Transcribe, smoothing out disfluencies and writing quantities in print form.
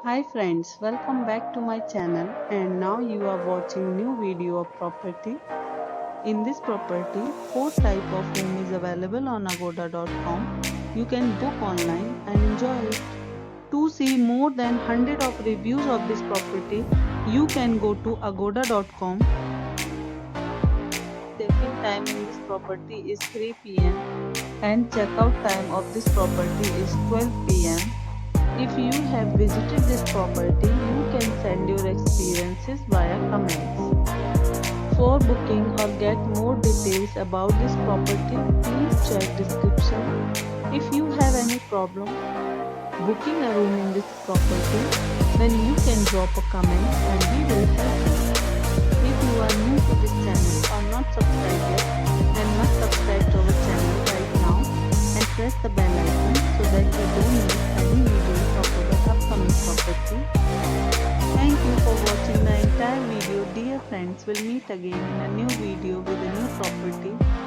Hi friends, welcome back to my channel and now you are watching new video of property. In this property, 4 type of room is available on agoda.com. You can book online and enjoy it. To see more than 100 of reviews of this property, you can go to agoda.com. Check-in time in this property is 3 p.m. and check-out time of this property is 12 p.m. If you have visited this property, you can send your experiences via comments. For booking or get more details about this property, please check description. If you have any problem booking a room in this property, then you can drop a comment and we will help you. If you are new to this channel or not subscribed yet, then must subscribe to our channel right now and press the bell icon so that you don't miss any videos of our upcoming property. Thank you for watching the entire video. Dear friends, we'll meet again in a new video with a new property.